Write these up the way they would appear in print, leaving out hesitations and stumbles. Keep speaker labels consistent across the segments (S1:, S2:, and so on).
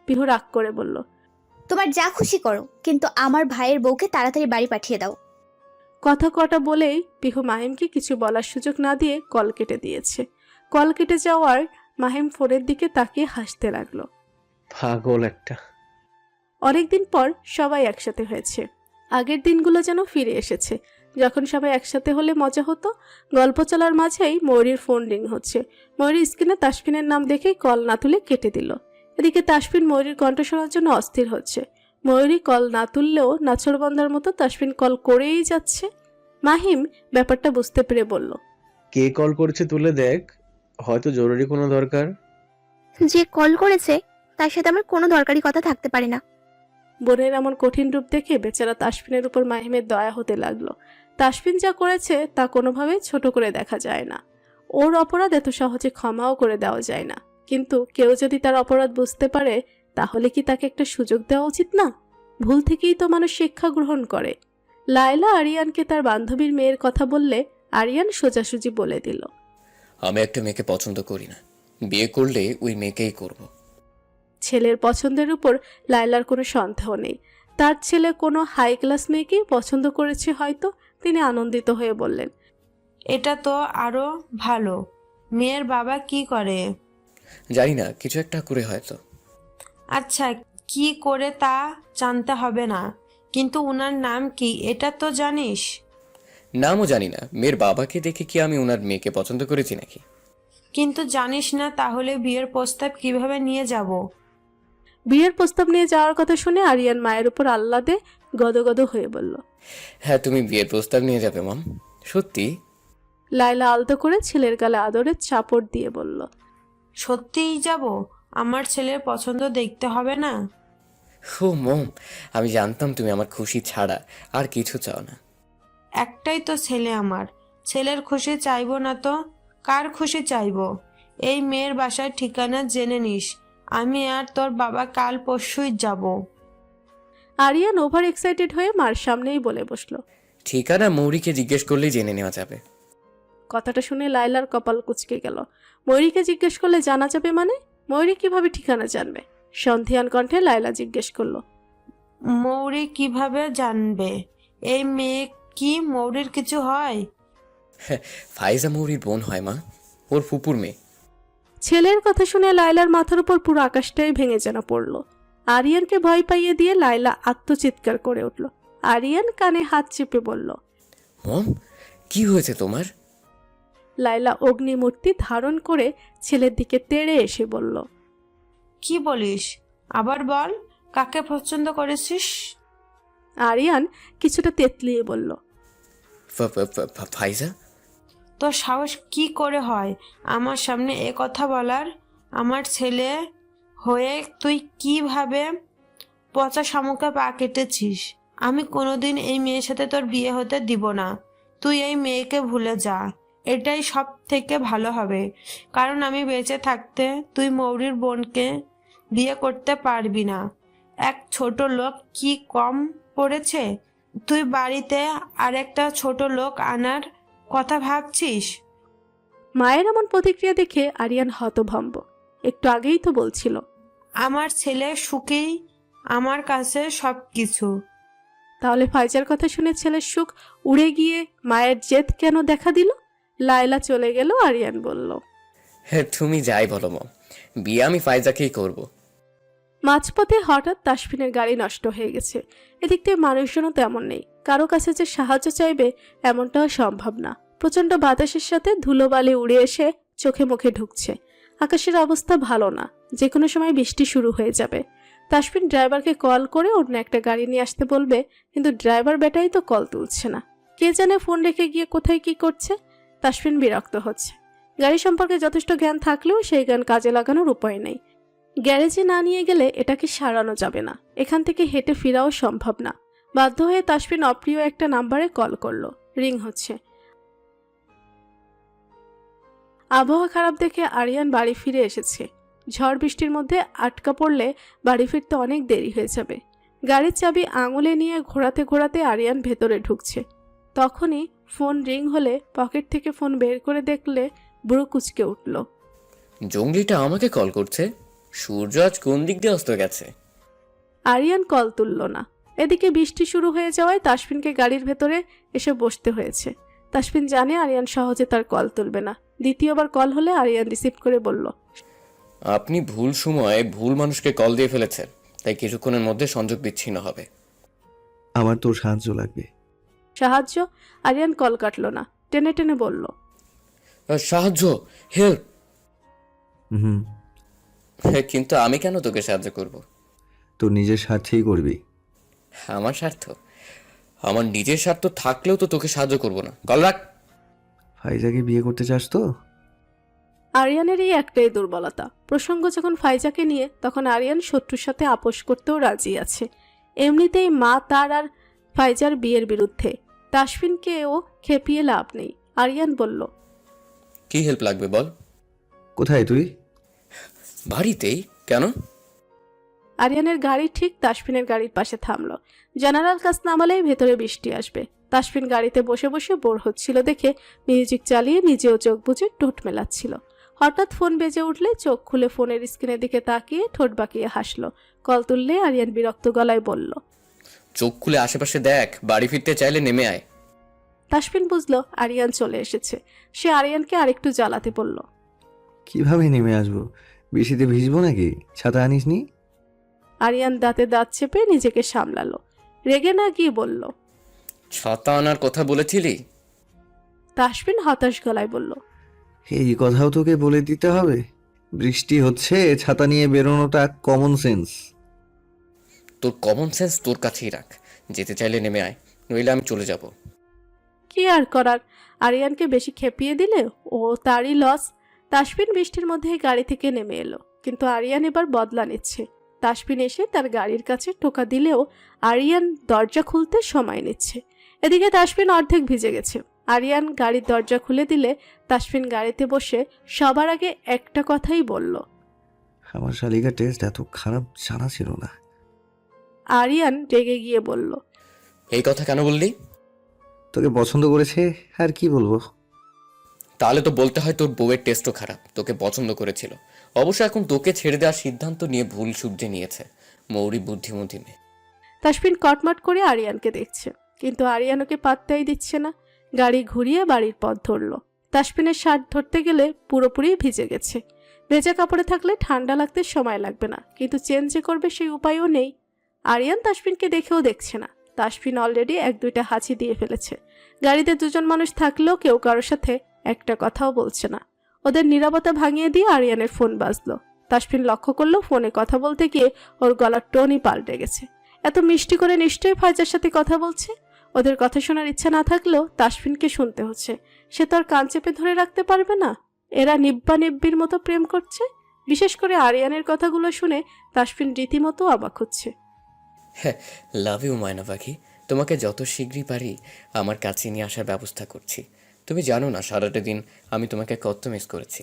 S1: পিহু রাগ করে বলল,
S2: তোমার যা খুশি করো, কিন্তু আমার ভাইয়ের বউকে তাড়াতাড়ি বাড়ি পাঠিয়ে দাও।
S1: কথা কটা বলেই পিহু মাহিমকে কিছু বলার সুযোগ না দিয়ে কল কেটে দিয়েছে। কল কেটে যাওয়ার মাহিম ফোনের দিকে তাকিয়ে হাসতে লাগলো।
S3: পাগল একটা।
S1: অনেকদিন পর সবাই একসাথে হয়েছে। আগের দিনগুলো যেন ফিরে এসেছে, যখন সবাই একসাথে হলে মজা হতো। গল্প চলার মাঝেই ময়ূরীর ফোন রিং হচ্ছে। ময়ূরী স্ক্রিনে তাসফিনের নাম দেখেই কল না তুলে কেটে দিল। এদিকে তাসফিন ময়ূরীর কণ্ঠ শোনার জন্য অস্থির হচ্ছে। ময়ূরী কল না তুললেও নাছোড়বান্দার মতো তাসফিন কল করেই যাচ্ছে। মাহিম ব্যাপারটা বুঝতে পেরে বলল,
S3: কে কল করেছে তুলে দেখ, হয়তো জরুরি কোনো দরকার।
S4: যে কল করেছে তার সাথে আমার কোনো দরকারি কথা থাকতে পারে না।
S1: বোনের এমন কঠিন রূপ দেখে বেচারা তাসফিনের উপর মাহিমের দয়া হতে লাগলো। তাসফিন যা করেছে তা কোনোভাবে ছোট করে দেখা যায় না। ওর অপরাধ এত সহজে ক্ষমাও করে দেওয়া যায় না। কিন্তু কেউ যদি তার অপরাধ বুঝতে পারে, তাহলে কি তাকে একটা সুযোগ দেওয়া উচিত না? ভুল থেকেই তো মানুষ শিক্ষা গ্রহণ করে। লায়লা আরিয়ানকে তার বান্ধবীর মেয়ের কথা বললে আরিয়ান সোজাসুজি বলে দিল,
S5: আমি একটা মেয়েকে পছন্দ করি না, বিয়ে করলে ওই মেয়েকেই করব।
S1: ছেলের পছন্দের উপর লায়লার কোনো সন্দেহ নেই। তার ছেলে কোনো হাই ক্লাস মেয়েকেই পছন্দ করেছে হয়তো। তিনি আনন্দিত হয়ে বললেন,
S6: এটা তো আরো ভালো। মেয়ের বাবা কি করে?
S5: জানি না, কিছু একটা করে হয়তো।
S6: আচ্ছা, কি করে তা জানতে হবে না, কিন্তু উনার নাম কি এটা তো জানিস?
S5: নামও জানি না। মেয়ের বাবাকে দেখে কি আমি ওনার মেয়েকে পছন্দ করেছি নাকি?
S6: কিন্তু জানিস না, তাহলে বিয়ের প্রস্তাব কিভাবে নিয়ে যাব?
S1: বিয়ের প্রস্তাব নিয়ে যাওয়ার কথা শুনে আরিয়ান মায়ের উপর আহ্লাদে গদগদ হয়ে বলল,
S5: হ্যাঁ, তুমি বিয়ের প্রস্তাব নিয়ে যাবে মাম? সত্যি?
S1: লায়লা আলতো করে ছেলের গালে আদরের চাপড় দিয়ে বলল,
S6: সত্যিই যাব? আমার ছেলের পছন্দ দেখতে হবে না?
S5: ও মম, আমি জানতাম তুমি আমার খুশি ছাড়া আর কিছু চাও না।
S6: একটাই তো ছেলে আমার, ছেলের খুশি চাইবো না তো কার খুশি চাইবো? এই মেয়ের বাসার ঠিকানা জেনে নিস। আমি আর তোর বাবা কাল পরশুই যাব।
S1: আরিয়ান ওভার এক্সাইটেড হয়ে মার সামনেই বলে বসলো।
S5: ঠিকানা মৌরিকে জিজ্ঞেস করলেই জেনে নেওয়া যাবে।
S1: কথাটা শুনে লায়লার কপাল কুঁচকে গেল। ময়ূরীকে জিজ্ঞেস করলে জানা যাবে মানে? ময়ূরী কিভাবে ঠিকানা জানবে? সন্ধিয়ান কণ্ঠে লায়লা জিজ্ঞেস করলো,
S6: মৌরি কিভাবে জানবে? এই মেয়ে কি মৌরির কিছু হয়?
S5: ফাইজা মৌরির বোন হয় মা, ওর ফুপুর মেয়ে।
S1: ছেলের কথা শুনে লায়লার মাথার উপর পুরো আকাশটাই ভেঙে যেন পড়ল। আরিয়ানকে ভয় পাইয়ে দিয়ে লায়লা আত্মচিৎকার করে উঠল। আরিয়ান কানে হাত চেপে বলল,
S5: মম, কি হয়েছে তোমার?
S1: লায়লা অগ্নিমূর্তি ধারণ করে ছেলের দিকে তেড়ে এসে বলল,
S6: কি বলিস? আবার বল, কাকে পছন্দ করেছিস?
S1: আরিয়ান কিছুটা তেতলিয়ে বলল,
S5: ফাইজা।
S6: তোর সাহস কি করে হয় আমার সামনে এ কথা বলার? আমার ছেলে হয়ে তুই কিভাবে পচা শামুকে পা কেটেছিস? আমি কোনোদিন এই মেয়ের সাথে তোর বিয়ে হতে দিব না। তুই এই মেয়েকে ভুলে যা, এটাই সব থেকে ভালো হবে। কারণ আমি বেঁচে থাকতে তুই মৌরির বোনকে বিয়ে করতে পারবি না। এক ছোট লোক কি কম পড়েছে? তুই বাড়িতে আরেকটা ছোট লোক আনার কথা ভাবছিস?
S1: মায়ের এমন প্রতিক্রিয়া দেখে আরিয়ান হতভম্ব। একটু আগেই তো বলছিল।
S6: আমার ছেলে সুখেই আমার কাছে সব কিছু।
S1: তাহলে ফাইজার কথা শুনে ছেলের সুখ উড়ে গিয়ে মায়ের জেদ কেন দেখা দিল? লায়লা চলে গেল। আরিয়ান বলল,
S5: হ্যাঁ, তুমি যাই বলো মম, বিয়ে আমি ফাইজাকেই করব।
S1: মাঝপথে হঠাৎ তাসফিনের গাড়ি নষ্ট হয়ে গেছে। এদিক থেকে মানুষজনও তেমন নেই। কারো কাছে যে সাহায্য চাইবে এমনটাও সম্ভব না। প্রচণ্ড বাতাসের সাথে ধুলোবালি উড়ে এসে চোখে মুখে ঢুকছে। আকাশের অবস্থা ভালো না, যে কোনো সময় বৃষ্টি শুরু হয়ে যাবে। তাসফিন ড্রাইভারকে কল করে অন্য একটা গাড়ি নিয়ে আসতে বলবে, কিন্তু ড্রাইভার বেটাই তো কল তুলছে না। কে জানে ফোন রেখে গিয়ে কোথায় কি করছে। তাসফিন বিরক্ত হচ্ছে। গাড়ি সম্পর্কে যথেষ্ট জ্ঞান থাকলেও সেই জ্ঞান কাজে লাগানোর উপায় নেই। গ্যারেজে না নিয়ে গেলে এটাকে সারানো যাবে না। এখান থেকে হেঁটে ফেরাও সম্ভব না। বাধ্য হয়ে তাসফিন অপ্রিয় একটা নাম্বারে কল করলো। রিং হচ্ছে। আবহাওয়া খারাপ দেখে আরিয়ান বাড়ি ফিরে এসেছে। ঝড় বৃষ্টির মধ্যে আটকা পড়লে বাড়ি ফিরতে অনেক দেরি হয়ে যাবে। গাড়ির চাবি আঙুলে নিয়ে ঘোরাতে ঘোরাতে আরিয়ান ভেতরে ঢুকছে। তখনই ফোন রিং হলে পকেট থেকে ফোন বের করে দেখলে বুড়ো কুচকে উঠল।
S5: জঙ্গলিটা আমাকে কল করছে? সূর্য আজ কোন দিক দিয়ে অস্ত গেছে?
S1: আরিয়ান কল তুলল না। এদিকে বৃষ্টি শুরু হয়ে যাওয়ায় তাসফিনকে গাড়ির ভেতরে এসে বসতে হয়েছে। তাসফিন জানে আরিয়ান সহজে তার কল তুলবে না। দ্বিতীয়বার কল হলে আরিয়ান রিসিভ করে বলল,
S5: আপনি ভুল সময়ে ভুল মানুষকে কল দিয়ে ফেলেছেন, তাই কিছুক্ষণের মধ্যে সংযোগ বিচ্ছিন্ন হবে।
S7: আমার তোর সাহায্য লাগবে।
S1: সাহায্য? আরিয়ান কল কাটল না, টেনে টেনে বলল,
S5: সাহায্য, হেল্প।
S7: হুম,
S5: কিন্তু আমি কেন তোকে সাহায্য করব?
S7: তোর নিজের স্বার্থেই করবি।
S5: আমার স্বার্থ? আমার নিজের স্বার্থ থাকলেও তো তোকে সাহায্য করব না। কল রাখ।
S7: ফাইজাকে বিয়ে করতে চাস তো?
S1: আরিয়ানের এই একটাই দুর্বলতা। প্রসঙ্গ যখন ফাইজাকে নিয়ে, তখন আরিয়ান শত্রুর সাথে আপোষ করতেও রাজি আছে। এমনিতেই মা তার আর ফাইজার বিয়ের বিরুদ্ধে। তাসফিনকেও খেপিয়ে লাভ নেই। আরিয়ান বলল,
S5: কি হেল্প লাগবে বল।
S7: কোথায় তুই?
S5: বাড়িতেই। কেন?
S1: আরিয়ানের গাড়ি ঠিক তাসফিনের গাড়ির পাশে থামলো। জেনারেল কাজ নামালেই ভেতরে বৃষ্টি আসবে। তাসফিন গাড়িতে বসে বসে বোর হচ্ছিল দেখে মিউজিক চালিয়ে নিজেও চোখ বুজে ঠোঁট মেলাচ্ছিল। হঠাৎ ফোন বেজে উঠলে চোখ খুলে ফোনের স্ক্রিনের দিকে তাকিয়ে ঠোঁট বাঁকিয়ে হাসলো। কল তুললে আরিয়ান বিরক্ত গলায় বলল,
S5: চোখ খুলে আশেপাশে দেখ, বাড়ি ফিরতে চাইলে নেমে আয়।
S1: তাসফিন বুঝলো আরিয়ান চলে এসেছে। সে আরিয়ানকে আরেকটু জ্বালাতে বলল,
S7: কিভাবে নেমে আসবো? বৃষ্টিতে ভিজবো নাকি? ছাতা আনিসনি?
S1: আরিয়ান দাঁতে দাঁত চেপে নিজেকে সামলালো। রেগে না গিয়ে বলল,
S5: ছাতা আনার কথা বলেছিলি?
S1: তাসফিন হতাশ গলায় বলল,
S7: এই কথাও তোকে বলে দিতে হবে? বৃষ্টি হচ্ছে, ছাতা নিয়ে বেরোনোটা কমন সেন্স।
S5: তোর কমন সেন্স তোর কাছেই রাখ। যেতে চাইলে নেমে আয়, নইলে আমি চলে যাব।
S1: কি আর করার, আরিয়ানকে বেশি খেপিয়ে দিলে ও তারই লস। তাসফিন বৃষ্টির মধ্যে গাড়ি থেকে নেমে এলো, কিন্তু আরিয়ান এবার বদলা নিচ্ছে। তাসফিন এসে তার গাড়ির কাছে টোকা দিলেও আরিয়ান দরজা খুলতে সময় নিচ্ছে। এদিকে তাসফিন অর্ধেক ভিজে গেছে। আরিয়ান গাড়ির দরজা খুলে দিলে তাসফিন গাড়িতে বসে সবার আগে একটা কথাই বলল,
S7: আমার শালিকা টেস্ট এত খারাপ জানা ছিল না।
S1: আরিয়ান রেগে গিয়ে বলল,
S5: এই কথা কেন বললি?
S7: তোকে পছন্দ করেছে, আর কি বলবো।
S5: তাহলে তো বলতে হয় তোর বউয়ের টেস্টও খারাপ, তোকে পছন্দ করেছিল। অবশ্য এখন তোকে ছেড়ে দেওয়ার সিদ্ধান্ত নিয়ে ভুল শুধরে নিয়েছে। মৌরি বুদ্ধিমতী মেয়ে।
S1: তাসফিন কটমট করে আরিয়ানকে দেখছে, কিন্তু আরিয়ান ওকে পাত্তাই দিচ্ছে না। গাড়ি ঘুরিয়ে বাড়ির পথ ধরল। তাসফিনের শার্ট ধরতে গেলে পুরোপুরি ভিজে গেছে। ভেজা কাপড়ে থাকলে ঠান্ডা লাগতে সময় লাগবে না, কিন্তু চেঞ্জ যে করবে সেই উপায়ও নেই। আরিয়ান তাসফিনকে দেখেও দেখছে না। তাসফিন অলরেডি 1-2টা হাঁচি দিয়ে ফেলেছে। গাড়িতে দুজন মানুষ থাকলেও কেউ কারোর সাথে একটা কথাও বলছে না। ওদের নীরবতা ভাঙিয়ে দিয়ে আরিয়ানের ফোন বাজলো। তাসফিন লক্ষ্য করলো ফোনে কথা বলতে গিয়ে ওর গলার টোনই পাল্টে গেছে। এত মিষ্টি করে নিশ্চয়ই ফাইজার সাথে কথা বলছে। ওদের কথা শোনার ইচ্ছা না থাকলেও তাসফিনকে শুনতে হচ্ছে। সে তো আর কান চেপে ধরে রাখতে পারবে না। এরা নিব্বা নিব্বির মতো প্রেম করছে। বিশেষ করে আরিয়ানের কথাগুলো শুনে তাসফিন রীতিমতো অবাক হচ্ছে।
S5: হ্যাঁ, লাভ ইউ ময়না পাখি। তোমাকে যত শীঘ্রই পারি আমার কাছে নিয়ে আসার ব্যবস্থা করছি। তুমি জানো না সারাটা দিন আমি তোমাকে কত মিস করেছি।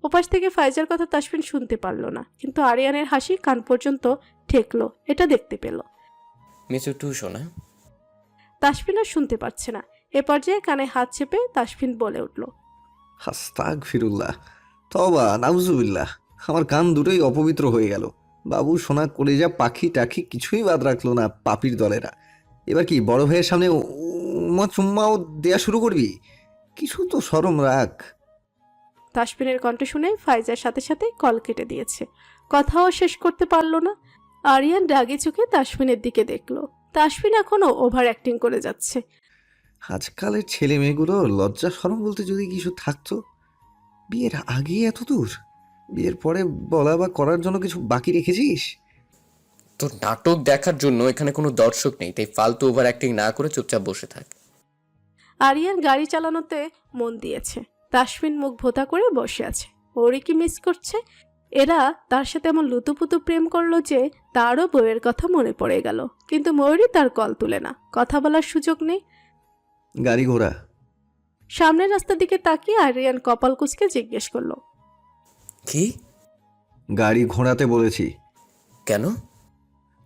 S1: ওপাশ থেকে ফাইজার কথা তাসফিন শুনতে পারল না, কিন্তু আরিয়ানের হাসি কান পর্যন্ত ঠেকলো, এটা দেখতে পেল।
S5: মিসু টু শোনা।
S1: তাসফিন আর শুনতে পাচ্ছে না। এ পর্যায়ে কানে হাত চেপে তাসফিন বলে উঠল,
S7: আস্তাগফিরুল্লাহ, তওবা, নাউজুবিল্লাহ। আমার কান দুটোই অপবিত্র হয়ে গেল। বাবু সোনা কলেজা পাখি টাখি কিছুই বাদ রাখলো না পাপির দলেরা। এবার কি বড় ভাইয়ের সামনে উম্মা চুম্মাও দেয়া শুরু করবি? কিছু তো শরম রাখ।
S1: তাসফিনের কণ্ঠ শুনে ফাইজার সাথে সাথে কল কেটে দিয়েছে। কথাও শেষ করতে পারল না। আরিয়ান রাগে চোখে তাসফিনের দিকে দেখলো। তাসফিন এখনো ওভার অ্যাক্টিং করে যাচ্ছে।
S7: আজকালের ছেলে মেয়েগুলো লজ্জা শরম বলতে যদি কিছু থাকতো। বিয়ের আগে এত দূর, বিয়ের পরে বলা বা করার জন্য কিছু বাকি রেখেছিস?
S5: তোর নাটক দেখার জন্য এখানে কোনো দর্শক নেই, তাই ফালতু ওভার অ্যাক্টিং না করে চুপচাপ বসে থাক।
S1: আরিয়ান গাড়ি চালানোতে মন দিয়েছে। তাসফিন মুখ ভোতা করে বসে আছে। ওরই কি মিস করছে? এরা তার সাথে এমন লুতুপুতু প্রেম করলো যে তারও বউয়ের কথা মনে পড়ে গেল। কিন্তু ময়ূরী তার কল তুলে না, কথা বলার সুযোগ নেই।
S7: গাড়ি ঘোড়া।
S1: সামনের রাস্তার দিকে তাকিয়ে আরিয়ান কপাল কুঁচকে জিজ্ঞেস করলো,
S5: কি?
S7: গাড়ি ঘোড়াতে বলেছি।
S5: কেন?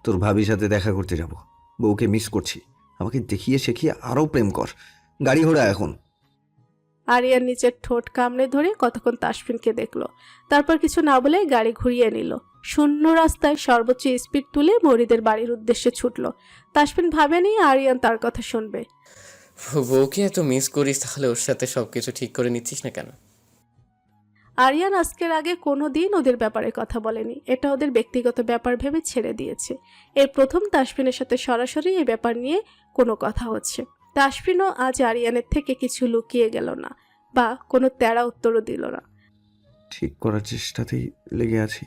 S7: তোর ভাবির সাথে দেখা করতে যাব। বউকে মিস করছি। আমাকে দেখিয়ে শেখিয়ে আরও প্রেম কর। গাড়ি ঘোড়া এখন।
S1: আরিয়ান নিচের ঠোঁট কামড়ে ধরে কতক্ষণ তাসফিনকে দেখলো, তারপর কিছু না বলে গাড়ি ঘুরিয়ে নিল। শূন্য রাস্তায় সর্বোচ্চ স্পিড তুলে মরিদের বাড়ির উদ্দেশ্যে ছুটলো। তাসফিন ভাবেনি আরিয়ান তার কথা শুনবে।
S5: বউকে এত মিস করিস, তাহলে ওর সাথে সবকিছু ঠিক করে নিচ্ছিস না কেন?
S1: আরিয়ান আজকের আগে কোনো দিন ওদের ব্যাপারে কথা বলেনি, এটা ওদের ব্যক্তিগত ব্যাপার ভেবে ছেড়ে দিয়েছে। এই প্রথম তাসফিনের সাথে সরাসরি এই ব্যাপার নিয়ে কোনো কথা হচ্ছে। তাসফিনও আজ আরিয়ানের থেকে কিছু লুকিয়ে গেল না বা কোনো তেড়া উত্তরও দিল না।
S7: ঠিক করার চেষ্টাতেই লেগে আছি।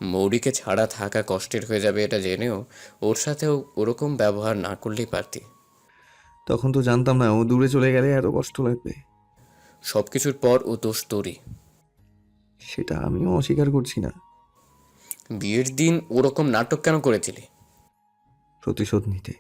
S5: মৌরিকে ছাড়া থাকা কষ্টের হয়ে যাবে এটা জেনেও ওর সাথেও ওরকম ব্যবহার না করলেই পারতি।
S7: তখন তো জানতাম না ও দূরে চলে গেলে এত কষ্ট লাগবে।
S5: সব কিছুর পর ও দোষ তোরই।
S7: সেটা আমিও অস্বীকার করছি না।
S5: বিয়ের দিন ওরকম নাটক কেন করেছিলি?
S7: প্রতিশোধ নিতে।